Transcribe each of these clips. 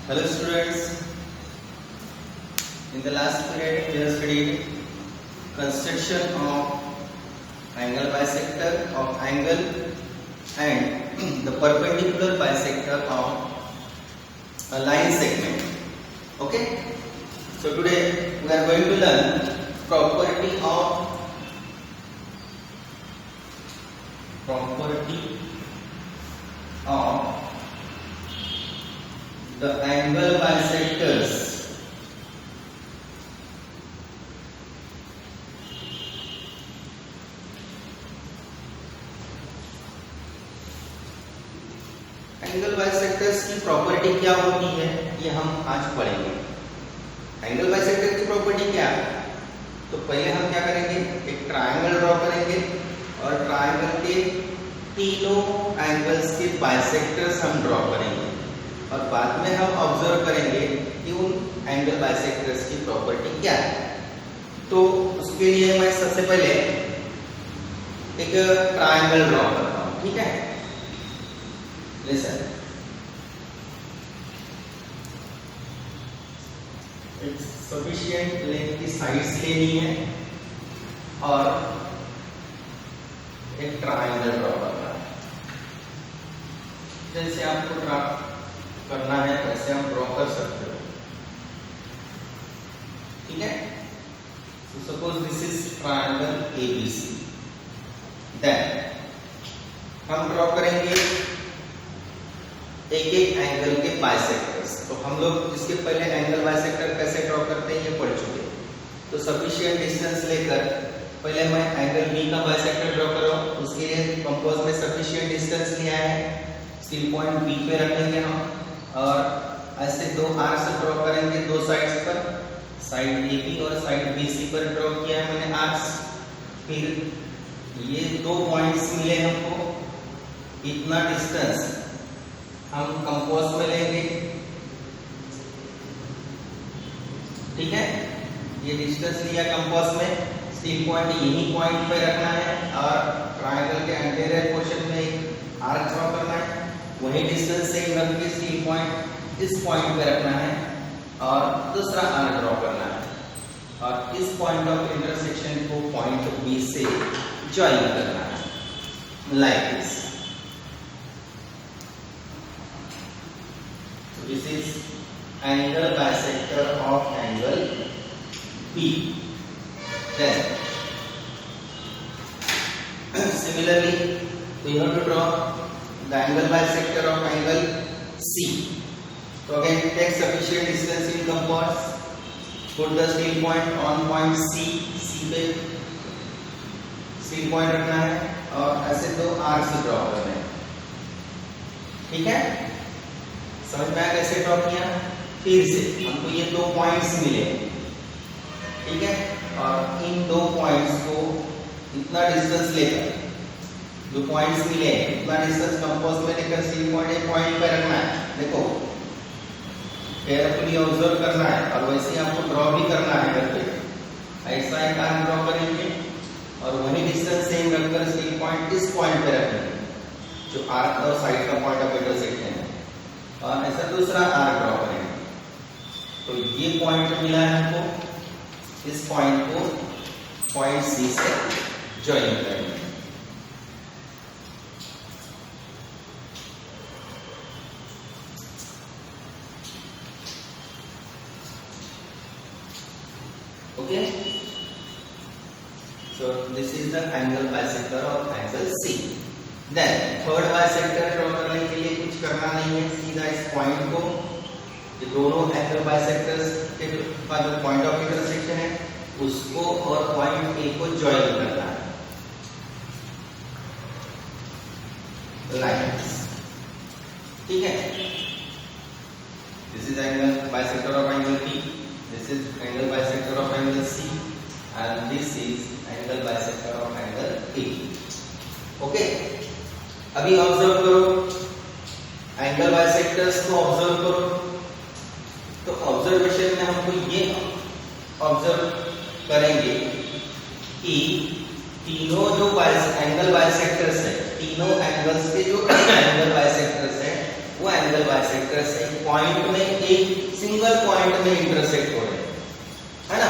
Hello students, in the last period we have studied construction of angle bisector of angle and the perpendicular bisector of a line segment. Okay, so today we are going to learn property of the angle bisectors angle bisectors की property क्या होती है ये हम आज पढ़ेंगे। Angle bisector की property क्या है, तो पहले हम क्या करेंगे, एक ट्रायंगल ड्रॉ करेंगे और ट्रायंगल के तीनों एंगल्स के बाइसेक्टर्स हम ड्रॉ करेंगे और बाद में हम ऑब्जर्व करेंगे कि उन एंगल बाइसेक्टर्स की प्रॉपर्टी क्या है। तो उसके लिए मैं सबसे पहले एक ट्रायंगल ड्रॉ करता हूं, ठीक है। लिसन, एक सफिशिएंट लेंथ की साइड्स लेनी है और एक ट्रायंगल ड्रॉ करना है। जैसे आपको ड्रॉ करना है वैसे हम ड्रॉ कर सकते हो, ठीक है। So suppose this is triangle ABC, then हम ड्रॉ करेंगे एक एक एंगल के बाइसेक्टर्स। तो हम लोग इसके पहले एंगल बाइसेक्टर कैसे ड्रॉ करते हैं ये पढ़ चुके हैं। तो सफिशिएंट डिस्टेंस लेकर पहले मैं एंगल बी का बाइसेक्टर ड्रॉ कर रहा हूं, उसके लिए कंपोज में सफिशिएंट डिस्टेंस लिया है, स्किल पॉइंट बी पे रखेंगे हम और ऐसे दो आर्क्स ड्रॉ करेंगे दो साइड्स पर, साइड AB और साइड BC पर ड्रॉ किया है मैंने आर्क्स। फिर ये दो पॉइंट्स मिले हमको, इतना डिस्टेंस हम कंपोज में लेंगे, ठीक है। ये डिस्टेंस लिया कंपोज में, स्टील पॉइंट यही पॉइंट पे रखना है और ट्रायंगल के एंटीरियर पोर्शन में एक आर्क ड्रॉ करना है, वही डिस्टेंस सेम रख के स्टील पॉइंट इस पॉइंट पे रखना है और दूसरा आर्क ड्रॉ करना है और इस पॉइंट ऑफ इंटरसेक्शन को पॉइंट B से ज्वाइन करना है, like this. This is angle bisector of angle B. Then similarly we have to draw the angle bisector of angle C. So again take sufficient distance in compass, put the steel point on point C पे steel point रखना है और ऐसे दो arcs draw करने हैं, ठीक है। समझ में आया कैसे ड्रॉ किया। फिर से हमको ये दो पॉइंट्स मिले, ठीक है, और इन दो पॉइंट्स को इतना डिस्टेंस लेकर, जो पॉइंट्स मिले इतना डिस्टेंस कंपोज में लेकर सी पॉइंट एक पॉइंट पे रखना है। देखो केयरफुली ऑब्जर्व करना है और वैसे ही आपको ड्रॉ भी करना है करके। ऐसा एक आर्क ड्रॉ करेंगे और वही डिस्टेंस सेम रखकर सी पॉइंट इस पॉइंट पे रखेंगे जो आर्क और साइड का पॉइंट ऑफ इंटरसेक्शन है और ऐसा दूसरा आर्क ड्रॉ करेंगे। तो ये पॉइंट मिला है हमको, इस पॉइंट को पॉइंट C से ज्वाइन करेंगे। Okay, so this is the angle bisector of angle C। Then third bisector draw करने के लिए कुछ करना नहीं है, सीधा इस पॉइंट को, ये दोनों एंगल बाइसेक्टर्स के का जो पॉइंट ऑफ इंटरसेक्शन है उसको और पॉइंट A को ज्वाइन करना है, लाइक, ठीक है। This is angle bisector of angle B, this is angle bisector of angle C and this is angle bisector of angle A। Okay, अभी ऑब्जर्व करो एंगल बाइसेक्टर्स को, ऑब्जर्व करो। तो ऑब्जर्वेशन में हमको ये ऑब्जर्व करेंगे कि तीनों जो एंगल बाइसेक्टर्स है, तीनों एंगल्स के जो एंगल बाइसेक्टर्स है वो एंगल बाइसेक्टर्स एक पॉइंट में, एक सिंगल पॉइंट में इंटरसेक्ट हो रहे हैं, है ना,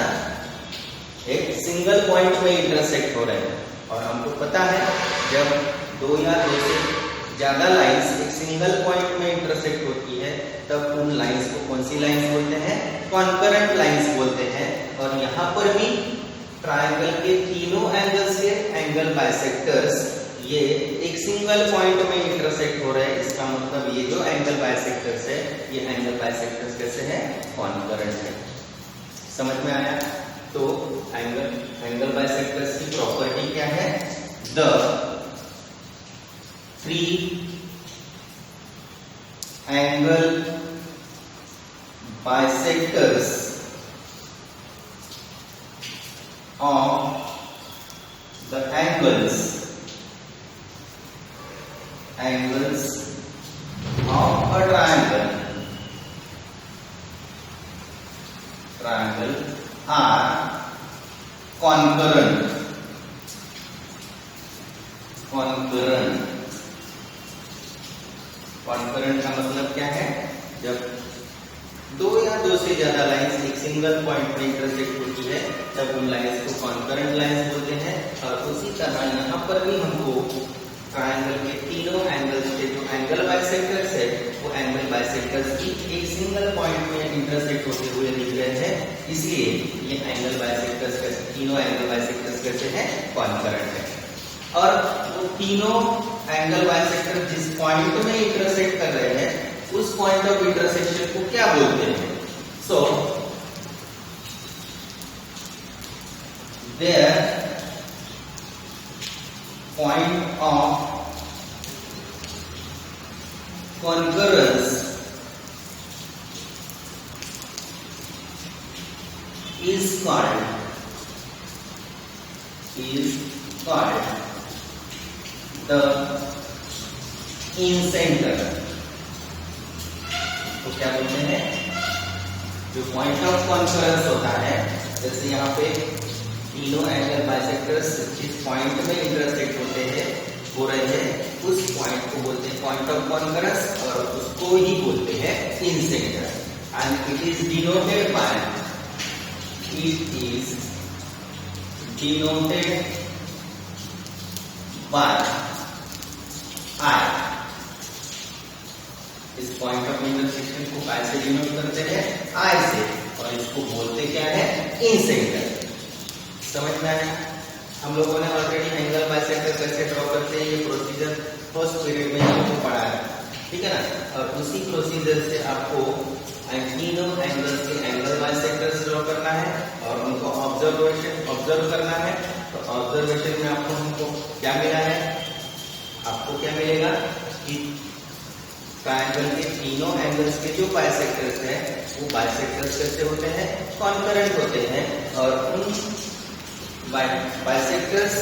एक सिंगल पॉइंट में इंटरसेक्ट हो रहे हैं। और हमको पता है जब दो या दो से ज्यादा लाइंस एक सिंगल पॉइंट में इंटरसेक्ट होती है तब उन लाइंस को कौन सी लाइंस बोलते हैं? कॉन्करेंट लाइंस बोलते हैं। और यहाँ पर भी ट्रायंगल के तीनों एंगल्स के एंगल बाइसेक्टर्स ये एक सिंगल पॉइंट में इंटरसेक्ट हो रहे हैं। इसका मतलब ये जो एंगल बाइसेक्टर्स है ये एंगल बाइसेक्टर्स कैसे हैं? कॉन्करेंट है। समझ में आया? तो एंगल बाइसेक्टर्स की प्रॉपर्टी क्या है? The three angle bisectors of the angles of a triangle are concurrent का मतलब क्या है? जब दो या दो से ज्यादा लाइंस एक सिंगल पॉइंट में इंटरसेक्ट होती है तब उन लाइंस को कॉन्करेंट लाइंस बोलते हैं। और उसी तरह यहाँ पर भी हमको ट्रायंगल के तीनों एंगल्स के जो एंगल बाइसेक्टर्स है वो एंगल बाइसेक्टर्स की एक सिंगल पॉइंट में इंटरसेक्ट होते हुए दिख रहे हैं, इसलिए ये एंगल बाइसेक्टर्स कैसे, तीनों एंगल बाइसेक्टर्स कैसे हैं? कॉन्करेंट है। और वो तीनों एंगल बाइसेक्टर जिस पॉइंट में इंटरसेक्ट कर रहे हैं उस पॉइंट ऑफ इंटरसेक्शन को क्या बोलते हैं? So their point of concurrence is called the incenter। तो क्या बोलते हैं? जो पॉइंट ऑफ कॉन्करेंस होता है, जैसे यहाँ पे तीनों एंगल बाइसेक्टर्स जिस पॉइंट में इंटरसेक्ट होते हैं हो रहे हैं उस पॉइंट को बोलते हैं पॉइंट ऑफ कॉन्करेंस और उसको ही बोलते हैं incenter. And it is denoted by I. इस पॉइंट ऑफ इंटरसेक्शन को काय से डिनोट करते हैं? आई से। और इसको बोलते क्या है? इंसेंटर। समझ में आया? हम लोगों ने ऑलरेडी एंगल बाइसेक्टर कैसे ड्रॉ करते हैं ये प्रोसीजर फर्स्ट पीरियड में आपको पढ़ा है, ठीक है ना। और उसी प्रोसीजर से आपको तीनों एंगल्स के एंगल बाइसेक्टर्स ड्रॉ करना है और उनको ऑब्जर्व करना है। तो ऑब्जर्वेशन में आपको हमको क्या मिला है? आपको क्या मिलेगा कि ट्रायंगल के तीनों एंगल्स के जो बाइसेक्टर्स हैं वो बाइसेक्टर्स कैसे होते हैं? कॉन्करेंट होते हैं। और उन बाइसेक्टर्स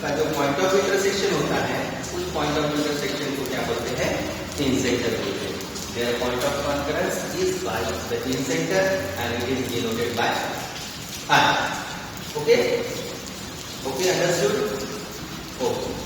का जो पॉइंट ऑफ इंटरसेक्शन होता है उस पॉइंट ऑफ इंटरसेक्शन को क्या बोलते हैं? इंसेंटर बोलते हैं। Their point of concurrence is by the incenter and it is denoted by I. Okay? Okay, understood? Okay.